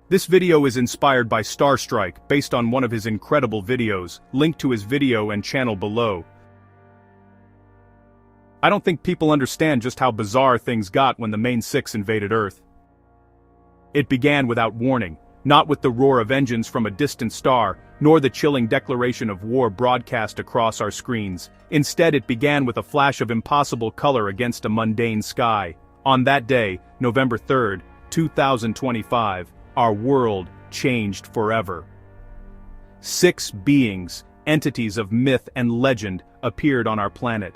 This video is inspired by Starstrike, based on one of his incredible videos, linked to his video and channel below. I don't think people understand just how bizarre things got when the main six invaded Earth. It began without warning, not with the roar of engines from a distant star, nor the chilling declaration of war broadcast across our screens. Instead, it began with a flash of impossible color against a mundane sky. On that day, November 3rd, 2025, our world changed forever. 6 beings, entities of myth and legend, appeared on our planet.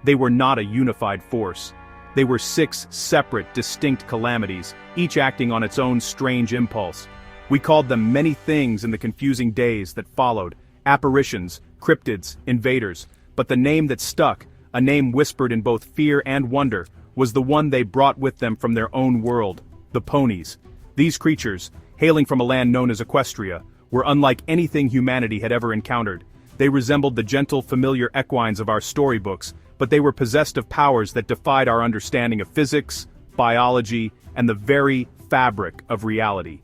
They were not a unified force. They were 6 separate, distinct calamities, each acting on its own strange impulse. We called them many things in the confusing days that followed: apparitions, cryptids, invaders. But the name that stuck, a name whispered in both fear and wonder, was the one they brought with them from their own world: the ponies. These creatures, hailing from a land known as Equestria, were unlike anything humanity had ever encountered. They resembled the gentle, familiar equines of our storybooks, but they were possessed of powers that defied our understanding of physics, biology, and the very fabric of reality.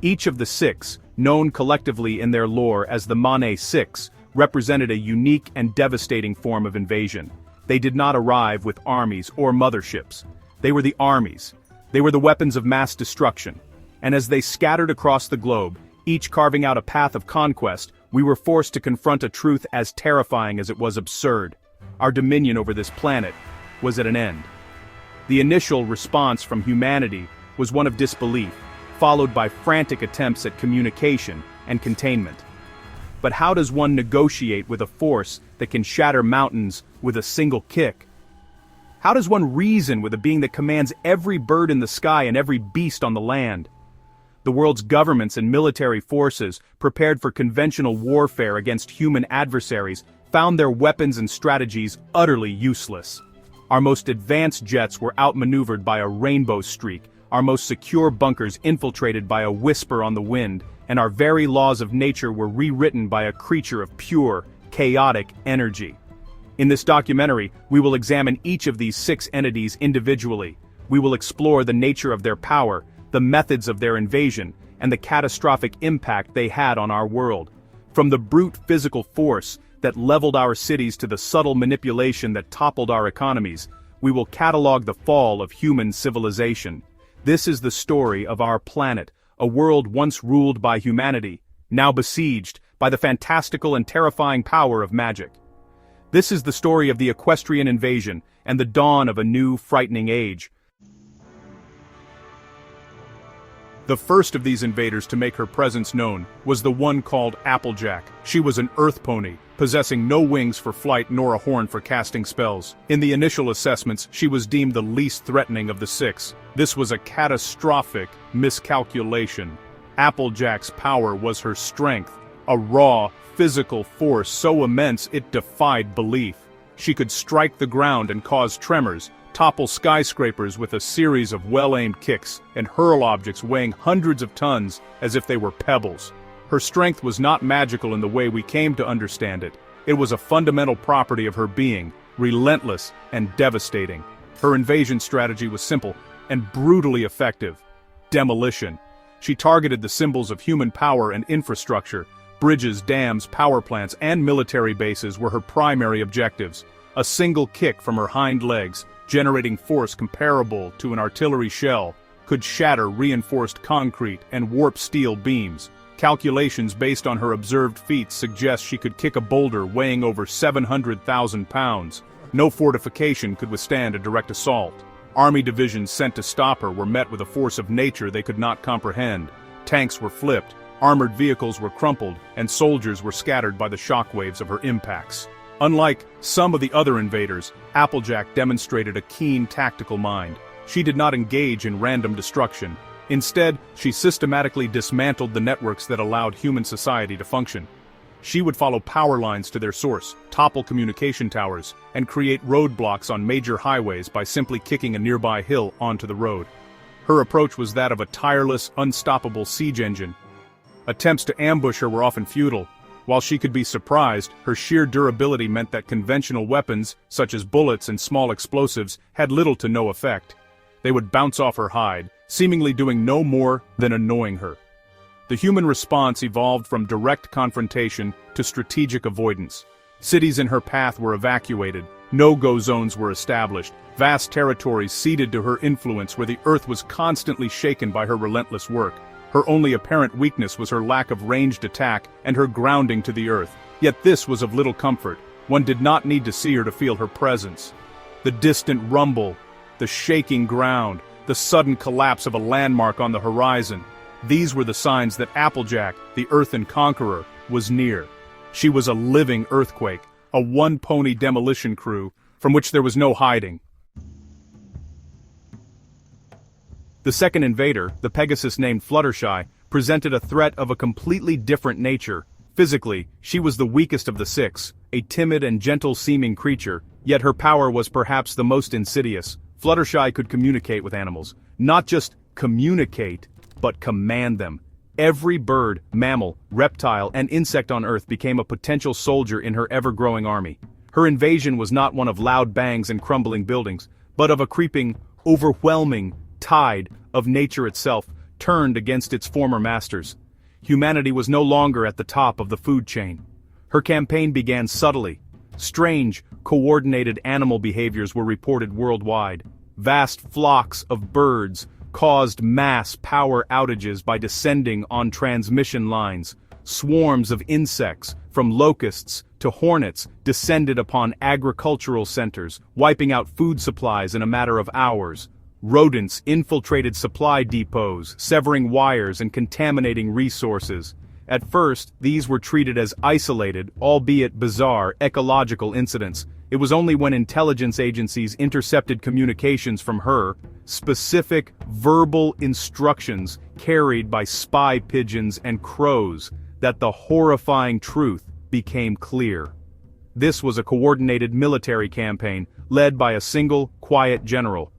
Each of the 6, known collectively in their lore as the Mane 6, represented a unique and devastating form of invasion. They did not arrive with armies or motherships. They were the armies. They were the weapons of mass destruction. And as they scattered across the globe, each carving out a path of conquest, we were forced to confront a truth as terrifying as it was absurd. Our dominion over this planet was at an end. The initial response from humanity was one of disbelief, followed by frantic attempts at communication and containment. But how does one negotiate with a force that can shatter mountains with a single kick? How does one reason with a being that commands every bird in the sky and every beast on the land? The world's governments and military forces, prepared for conventional warfare against human adversaries, found their weapons and strategies utterly useless. Our most advanced jets were outmaneuvered by a rainbow streak, our most secure bunkers infiltrated by a whisper on the wind, and our very laws of nature were rewritten by a creature of pure, chaotic energy. In this documentary, we will examine each of these 6 entities individually. We will explore the nature of their power, the methods of their invasion, and the catastrophic impact they had on our world. From the brute physical force that leveled our cities to the subtle manipulation that toppled our economies, we will catalog the fall of human civilization. This is the story of our planet, a world once ruled by humanity, now besieged by the fantastical and terrifying power of magic. This is the story of the Equestrian invasion and the dawn of a new, frightening age. The first of these invaders to make her presence known was the one called Applejack. She was an earth pony, possessing no wings for flight nor a horn for casting spells. In the initial assessments, she was deemed the least threatening of the 6. This was a catastrophic miscalculation. Applejack's power was her strength, a raw, physical force so immense it defied belief. She could strike the ground and cause tremors, topple skyscrapers with a series of well-aimed kicks, and hurl objects weighing hundreds of tons as if they were pebbles. Her strength was not magical in the way we came to understand it. It was a fundamental property of her being, relentless and devastating. Her invasion strategy was simple and brutally effective: demolition. She targeted the symbols of human power and infrastructure. Bridges, dams, power plants, and military bases were her primary objectives. A single kick from her hind legs, generating force comparable to an artillery shell, could shatter reinforced concrete and warp steel beams. Calculations based on her observed feats suggest she could kick a boulder weighing over 700,000 pounds. No fortification could withstand a direct assault. Army divisions sent to stop her were met with a force of nature they could not comprehend. Tanks were flipped, armored vehicles were crumpled, and soldiers were scattered by the shockwaves of her impacts. Unlike some of the other invaders, Applejack demonstrated a keen tactical mind. She did not engage in random destruction. Instead, she systematically dismantled the networks that allowed human society to function. She would follow power lines to their source, topple communication towers, and create roadblocks on major highways by simply kicking a nearby hill onto the road. Her approach was that of a tireless, unstoppable siege engine. Attempts to ambush her were often futile. While she could be surprised, her sheer durability meant that conventional weapons, such as bullets and small explosives, had little to no effect. They would bounce off her hide, seemingly doing no more than annoying her. The human response evolved from direct confrontation to strategic avoidance. Cities in her path were evacuated, no-go zones were established, vast territories ceded to her influence where the earth was constantly shaken by her relentless work. Her only apparent weakness was her lack of ranged attack and her grounding to the earth. Yet this was of little comfort. One did not need to see her to feel her presence. The distant rumble, the shaking ground, the sudden collapse of a landmark on the horizon. These were the signs that Applejack, the earthen conqueror, was near. She was a living earthquake, a one-pony demolition crew, from which there was no hiding. The second invader, the Pegasus named Fluttershy, presented a threat of a completely different nature. Physically, she was the weakest of the six, a timid and gentle-seeming creature, yet her power was perhaps the most insidious. Fluttershy could communicate with animals. Not just communicate, but command them. Every bird, mammal, reptile, and insect on Earth became a potential soldier in her ever-growing army. Her invasion was not one of loud bangs and crumbling buildings, but of a creeping, overwhelming tide of nature itself, turned against its former masters. Humanity was no longer at the top of the food chain. Her campaign began subtly. Strange, coordinated animal behaviors were reported worldwide. Vast flocks of birds caused mass power outages by descending on transmission lines. Swarms of insects, from locusts to hornets, descended upon agricultural centers, wiping out food supplies in a matter of hours. Rodents infiltrated supply depots, severing wires and contaminating resources. At first, these were treated as isolated, albeit bizarre, ecological incidents. It was only when intelligence agencies intercepted communications from her, specific verbal instructions carried by spy pigeons and crows, that the horrifying truth became clear. This was a coordinated military campaign, led by a single, quiet general.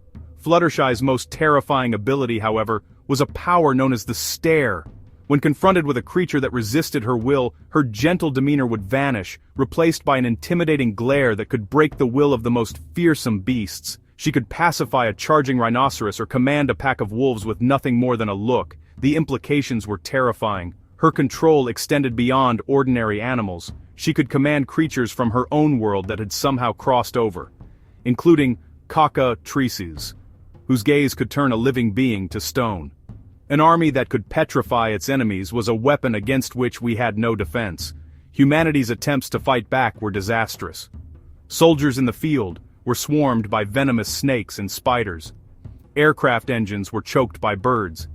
Fluttershy's most terrifying ability, however, was a power known as the stare. When confronted with a creature that resisted her will, her gentle demeanor would vanish, replaced by an intimidating glare that could break the will of the most fearsome beasts. She could pacify a charging rhinoceros or command a pack of wolves with nothing more than a look. The implications were terrifying. Her control extended beyond ordinary animals. She could command creatures from her own world that had somehow crossed over, including cockatrices, whose gaze could turn a living being to stone. An army that could petrify its enemies was a weapon against which we had no defense. Humanity's attempts to fight back were disastrous. Soldiers in the field were swarmed by venomous snakes and spiders. Aircraft engines were choked by birds.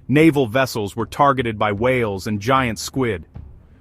Naval vessels were targeted by whales and giant squid.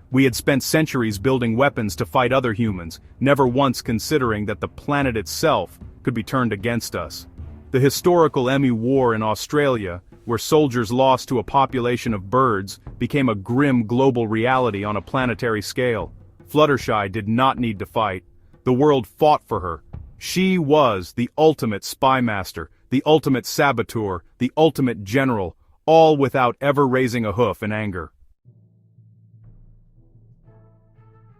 We had spent centuries building weapons to fight other humans, never once considering that the planet itself could be turned against us. The historical Emu War in Australia, where soldiers lost to a population of birds, became a grim global reality on a planetary scale. Fluttershy did not need to fight. The world fought for her. She was the ultimate spy master, the ultimate saboteur, the ultimate general, all without ever raising a hoof in anger.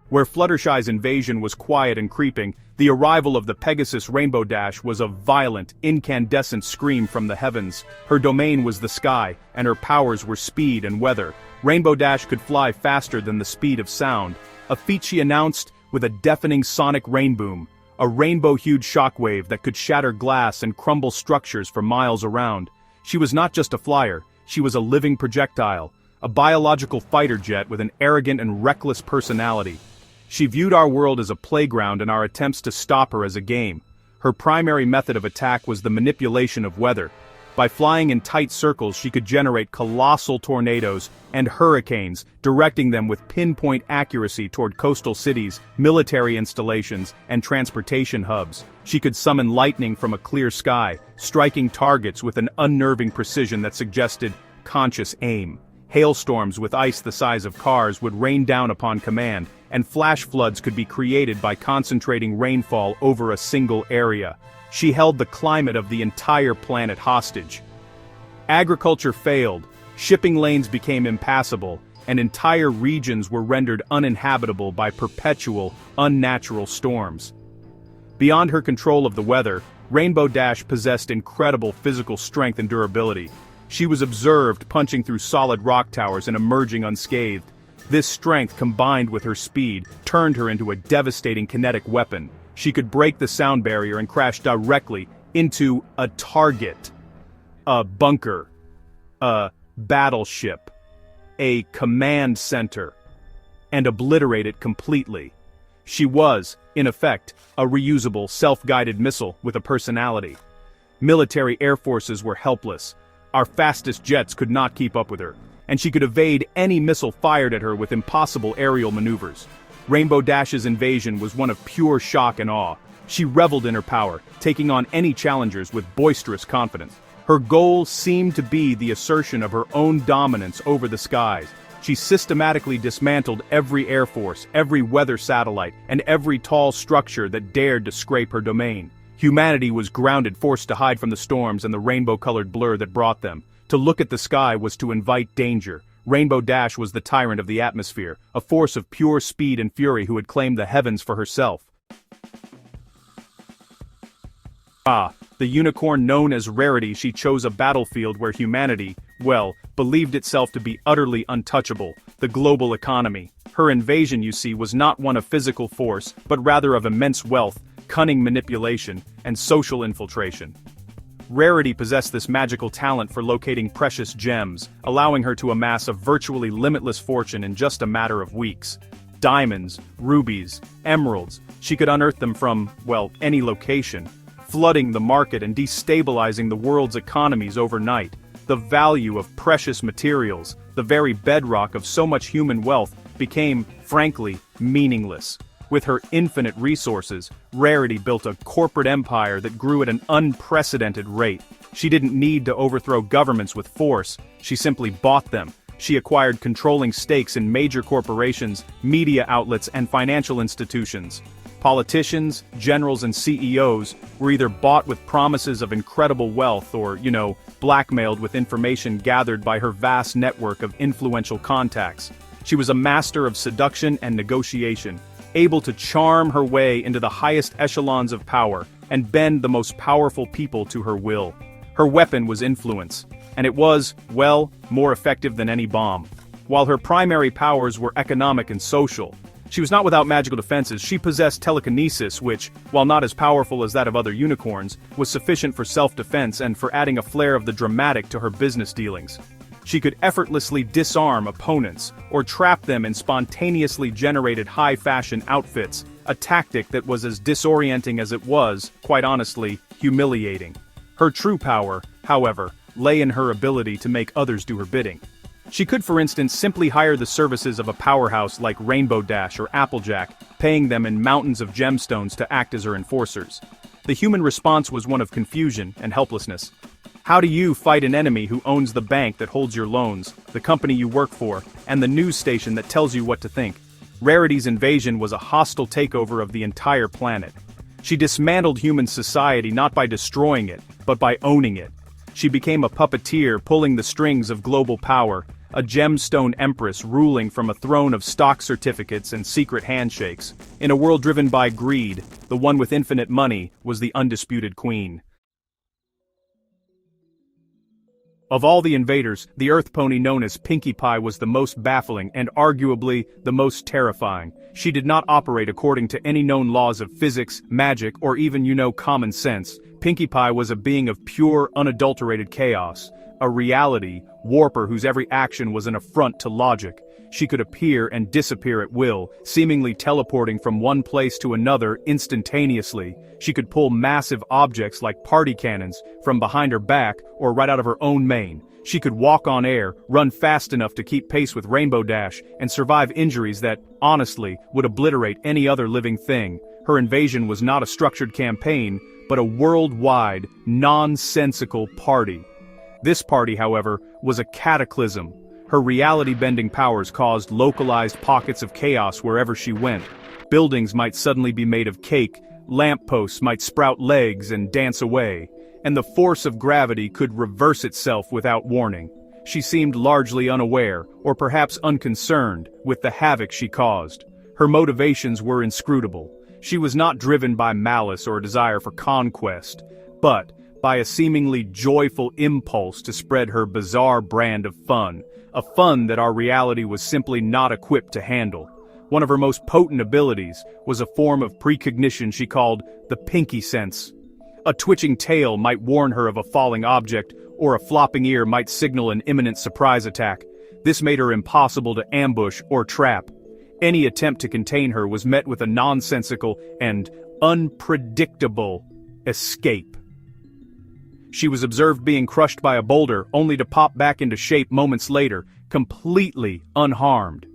Where Fluttershy's invasion was quiet and creeping, the arrival of the Pegasus Rainbow Dash was a violent, incandescent scream from the heavens. Her domain was the sky, and her powers were speed and weather. Rainbow Dash could fly faster than the speed of sound, a feat she announced with a deafening sonic rainboom, a rainbow-hued shockwave that could shatter glass and crumble structures for miles around. She was not just a flyer, she was a living projectile, a biological fighter jet with an arrogant and reckless personality. She viewed our world as a playground and our attempts to stop her as a game. Her primary method of attack was the manipulation of weather. By flying in tight circles, she could generate colossal tornadoes and hurricanes, directing them with pinpoint accuracy toward coastal cities, military installations, and transportation hubs. She could summon lightning from a clear sky, striking targets with an unnerving precision that suggested conscious aim. Hailstorms with ice the size of cars would rain down upon command, and flash floods could be created by concentrating rainfall over a single area. She held the climate of the entire planet hostage. Agriculture failed, shipping lanes became impassable, and entire regions were rendered uninhabitable by perpetual, unnatural storms. Beyond her control of the weather, Rainbow Dash possessed incredible physical strength and durability. She was observed punching through solid rock towers and emerging unscathed. This strength combined with her speed turned her into a devastating kinetic weapon. She could break the sound barrier and crash directly into a target, a bunker, a battleship, a command center, and obliterate it completely. She was, in effect, a reusable, self-guided missile with a personality. Military air forces were helpless. Our fastest jets could not keep up with her, and she could evade any missile fired at her with impossible aerial maneuvers. Rainbow Dash's invasion was one of pure shock and awe. She reveled in her power, taking on any challengers with boisterous confidence. Her goal seemed to be the assertion of her own dominance over the skies. She systematically dismantled every air force, every weather satellite, and every tall structure that dared to scrape her domain. Humanity was grounded, forced to hide from the storms and the rainbow-colored blur that brought them. To look at the sky was to invite danger. Rainbow Dash was the tyrant of the atmosphere, a force of pure speed and fury who had claimed the heavens for herself. The unicorn known as Rarity, she chose a battlefield where humanity, well, believed itself to be utterly untouchable, the global economy. Her invasion, you see, was not one of physical force, but rather of immense wealth, cunning manipulation, and social infiltration. Rarity possessed this magical talent for locating precious gems, allowing her to amass a virtually limitless fortune in just a matter of weeks. Diamonds, rubies, emeralds, she could unearth them from, well, any location, flooding the market and destabilizing the world's economies overnight. The value of precious materials, the very bedrock of so much human wealth, became, frankly, meaningless. With her infinite resources, Rarity built a corporate empire that grew at an unprecedented rate. She didn't need to overthrow governments with force, she simply bought them. She acquired controlling stakes in major corporations, media outlets, and financial institutions. Politicians, generals, and CEOs were either bought with promises of incredible wealth or, blackmailed with information gathered by her vast network of influential contacts. She was a master of seduction and negotiation, able to charm her way into the highest echelons of power and bend the most powerful people to her will. Her weapon was influence, and it was, well, more effective than any bomb. While her primary powers were economic and social, she was not without magical defenses. She possessed telekinesis which, while not as powerful as that of other unicorns, was sufficient for self-defense and for adding a flair of the dramatic to her business dealings. She could effortlessly disarm opponents, or trap them in spontaneously generated high-fashion outfits, a tactic that was as disorienting as it was, quite honestly, humiliating. Her true power, however, lay in her ability to make others do her bidding. She could, for instance, simply hire the services of a powerhouse like Rainbow Dash or Applejack, paying them in mountains of gemstones to act as her enforcers. The human response was one of confusion and helplessness. How do you fight an enemy who owns the bank that holds your loans, the company you work for, and the news station that tells you what to think? Rarity's invasion was a hostile takeover of the entire planet. She dismantled human society not by destroying it, but by owning it. She became a puppeteer pulling the strings of global power, a gemstone empress ruling from a throne of stock certificates and secret handshakes. In a world driven by greed, the one with infinite money was the undisputed queen. Of all the invaders, the Earth pony known as Pinkie Pie was the most baffling and arguably the most terrifying. She did not operate according to any known laws of physics, magic, or even, common sense. Pinkie Pie was a being of pure, unadulterated chaos, a reality warper whose every action was an affront to logic. She could appear and disappear at will, seemingly teleporting from one place to another instantaneously. She could pull massive objects like party cannons from behind her back or right out of her own mane. She could walk on air, run fast enough to keep pace with Rainbow Dash, and survive injuries that, honestly, would obliterate any other living thing. Her invasion was not a structured campaign, but a worldwide, nonsensical party. This party, however, was a cataclysm. Her reality-bending powers caused localized pockets of chaos wherever she went. Buildings might suddenly be made of cake, lampposts might sprout legs and dance away, and the force of gravity could reverse itself without warning. She seemed largely unaware, or perhaps unconcerned, with the havoc she caused. Her motivations were inscrutable. She was not driven by malice or a desire for conquest, but by a seemingly joyful impulse to spread her bizarre brand of fun, a fun that our reality was simply not equipped to handle. One of her most potent abilities was a form of precognition she called the pinky sense. A twitching tail might warn her of a falling object, or a flopping ear might signal an imminent surprise attack. This made her impossible to ambush or trap. Any attempt to contain her was met with a nonsensical and unpredictable escape. She was observed being crushed by a boulder, only to pop back into shape moments later, completely unharmed.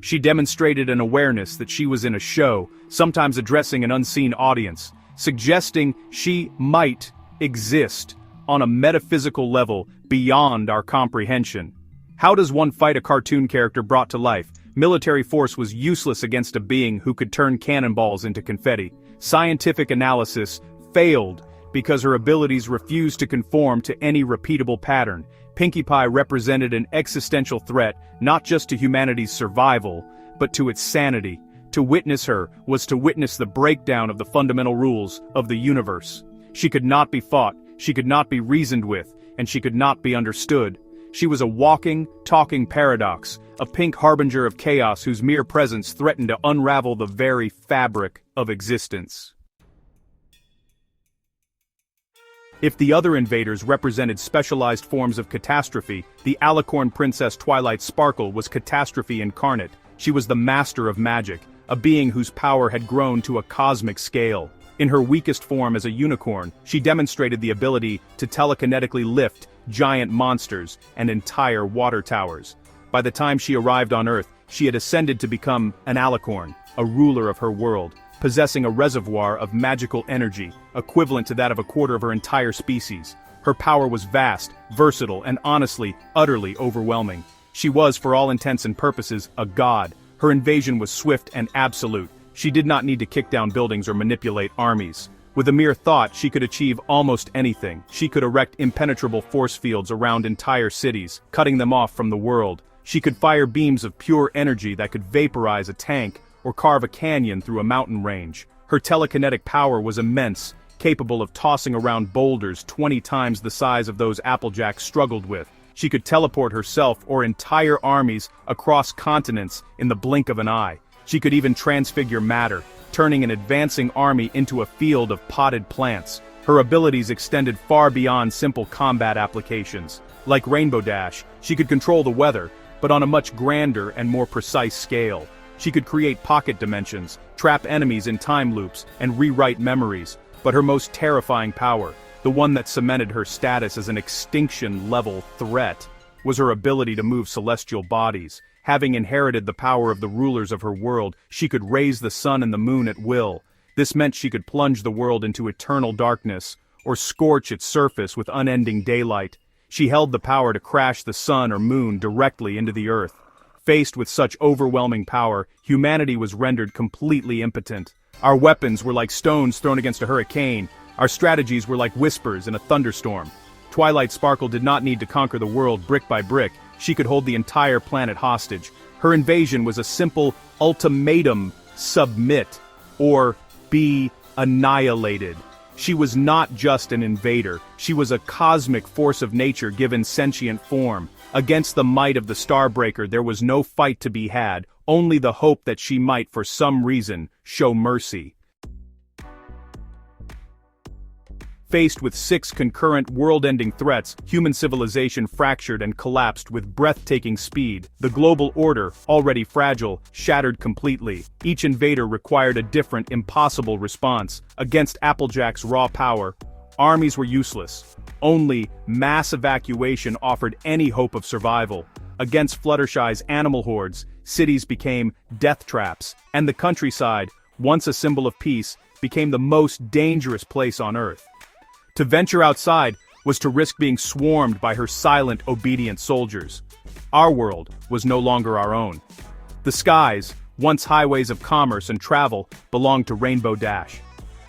She demonstrated an awareness that she was in a show, sometimes addressing an unseen audience, suggesting she might exist on a metaphysical level beyond our comprehension. How does one fight a cartoon character brought to life? Military force was useless against a being who could turn cannonballs into confetti. Scientific analysis failed because her abilities refused to conform to any repeatable pattern. Pinkie Pie represented an existential threat, not just to humanity's survival, but to its sanity. To witness her was to witness the breakdown of the fundamental rules of the universe. She could not be fought, she could not be reasoned with, and she could not be understood. She was a walking, talking paradox, a pink harbinger of chaos whose mere presence threatened to unravel the very fabric of existence. If the other invaders represented specialized forms of catastrophe, the Alicorn Princess Twilight Sparkle was catastrophe incarnate. She was the master of magic, a being whose power had grown to a cosmic scale. In her weakest form as a unicorn, she demonstrated the ability to telekinetically lift giant monsters and entire water towers. By the time she arrived on Earth, she had ascended to become an Alicorn, a ruler of her world, possessing a reservoir of magical energy, equivalent to that of a quarter of her entire species. Her power was vast, versatile, and honestly, utterly overwhelming. She was, for all intents and purposes, a god. Her invasion was swift and absolute. She did not need to kick down buildings or manipulate armies. With a mere thought, she could achieve almost anything. She could erect impenetrable force fields around entire cities, cutting them off from the world. She could fire beams of pure energy that could vaporize a tank or carve a canyon through a mountain range. Her telekinetic power was immense, capable of tossing around boulders 20 times the size of those Applejack struggled with. She could teleport herself or entire armies across continents in the blink of an eye. She could even transfigure matter, turning an advancing army into a field of potted plants. Her abilities extended far beyond simple combat applications. Like Rainbow Dash, she could control the weather, but on a much grander and more precise scale. She could create pocket dimensions, trap enemies in time loops, and rewrite memories. But her most terrifying power, the one that cemented her status as an extinction-level threat, was her ability to move celestial bodies. Having inherited the power of the rulers of her world, she could raise the sun and the moon at will. This meant she could plunge the world into eternal darkness, or scorch its surface with unending daylight. She held the power to crash the sun or moon directly into the earth. Faced with such overwhelming power, humanity was rendered completely impotent. Our weapons were like stones thrown against a hurricane. Our strategies were like whispers in a thunderstorm. Twilight Sparkle did not need to conquer the world brick by brick. She could hold the entire planet hostage. Her invasion was a simple ultimatum: submit, or be annihilated. She was not just an invader, she was a cosmic force of nature given sentient form. Against the might of the Starbreaker there was no fight to be had, only the hope that she might for some reason show mercy. Faced with 6 concurrent world-ending threats, human civilization fractured and collapsed with breathtaking speed. The global order, already fragile, shattered completely. Each invader required a different, impossible response. Against Applejack's raw power, armies were useless. Only mass evacuation offered any hope of survival. Against Fluttershy's animal hordes, cities became death traps, and the countryside, once a symbol of peace, became the most dangerous place on Earth. To venture outside was to risk being swarmed by her silent, obedient soldiers. Our world was no longer our own. The skies, once highways of commerce and travel, belonged to Rainbow Dash.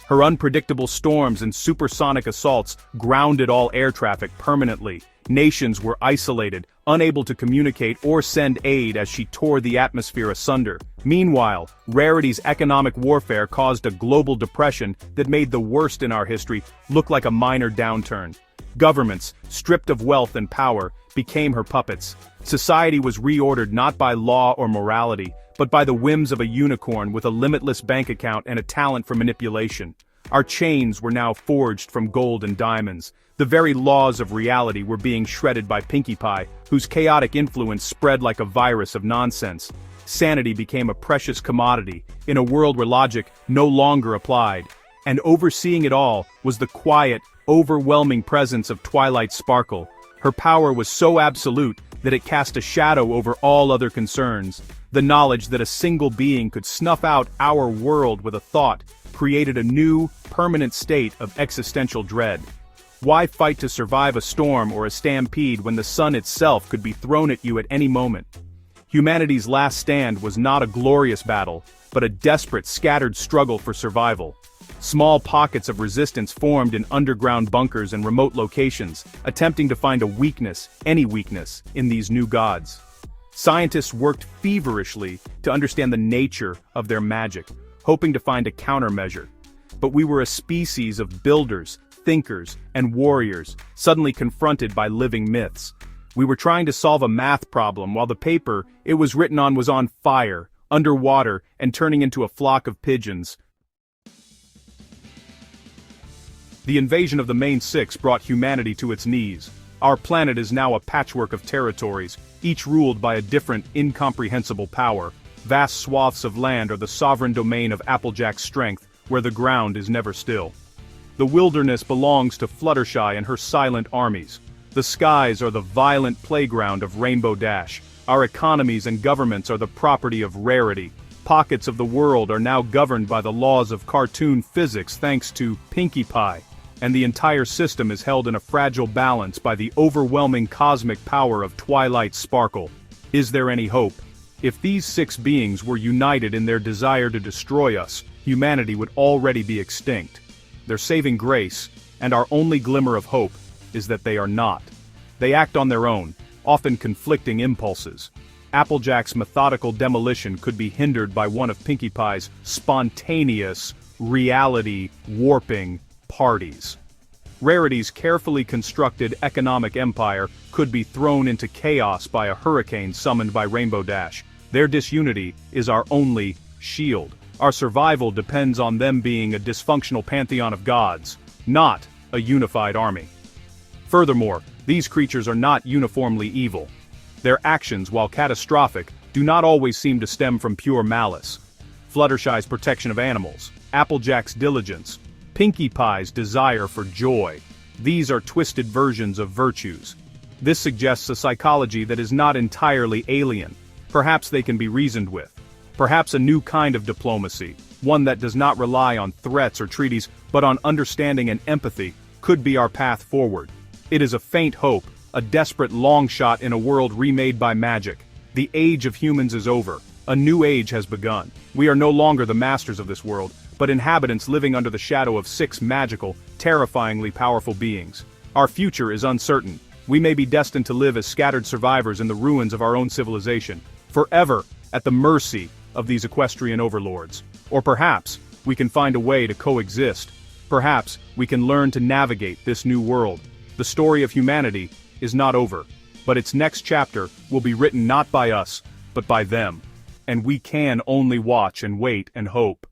Her unpredictable storms and supersonic assaults grounded all air traffic permanently. Nations were isolated, unable to communicate or send aid as she tore the atmosphere asunder. Meanwhile, Rarity's economic warfare caused a global depression that made the worst in our history look like a minor downturn. Governments, stripped of wealth and power, became her puppets. Society was reordered not by law or morality, but by the whims of a unicorn with a limitless bank account and a talent for manipulation. Our chains were now forged from gold and diamonds. The very laws of reality were being shredded by Pinkie Pie, whose chaotic influence spread like a virus of nonsense. Sanity became a precious commodity, in a world where logic no longer applied. And overseeing it all was the quiet, overwhelming presence of Twilight Sparkle. Her power was so absolute that it cast a shadow over all other concerns. The knowledge that a single being could snuff out our world with a thought created a new, permanent state of existential dread. Why fight to survive a storm or a stampede when the sun itself could be thrown at you at any moment? Humanity's last stand was not a glorious battle, but a desperate, scattered struggle for survival. Small pockets of resistance formed in underground bunkers and remote locations, attempting to find a weakness, any weakness, in these new gods. Scientists worked feverishly to understand the nature of their magic, hoping to find a countermeasure. But we were a species of builders, thinkers, and warriors, suddenly confronted by living myths. We were trying to solve a math problem while the paper it was written on was on fire, underwater, and turning into a flock of pigeons. The invasion of the main six brought humanity to its knees. Our planet is now a patchwork of territories, each ruled by a different, incomprehensible power. Vast swaths of land are the sovereign domain of Applejack's strength, where the ground is never still. The wilderness belongs to Fluttershy and her silent armies. The skies are the violent playground of Rainbow Dash. Our economies and governments are the property of Rarity. Pockets of the world are now governed by the laws of cartoon physics thanks to Pinkie Pie. And the entire system is held in a fragile balance by the overwhelming cosmic power of Twilight Sparkle. Is there any hope? If these six beings were united in their desire to destroy us, humanity would already be extinct. Their saving grace, and our only glimmer of hope, is that they are not. They act on their own, often conflicting impulses. Applejack's methodical demolition could be hindered by one of Pinkie Pie's spontaneous, reality-warping parties. Rarity's carefully constructed economic empire could be thrown into chaos by a hurricane summoned by Rainbow Dash. Their disunity is our only shield. Our survival depends on them being a dysfunctional pantheon of gods, not a unified army. Furthermore, these creatures are not uniformly evil. Their actions, while catastrophic, do not always seem to stem from pure malice. Fluttershy's protection of animals, Applejack's diligence, Pinkie Pie's desire for joy. These are twisted versions of virtues. This suggests a psychology that is not entirely alien. Perhaps they can be reasoned with. Perhaps a new kind of diplomacy, one that does not rely on threats or treaties, but on understanding and empathy, could be our path forward. It is a faint hope, a desperate long shot in a world remade by magic. The age of humans is over. A new age has begun. We are no longer the masters of this world, but inhabitants living under the shadow of six magical, terrifyingly powerful beings. Our future is uncertain. We may be destined to live as scattered survivors in the ruins of our own civilization, forever at the mercy of these equestrian overlords. Or perhaps, we can find a way to coexist. Perhaps, we can learn to navigate this new world. The story of humanity is not over, but its next chapter will be written not by us, but by them. And we can only watch and wait and hope.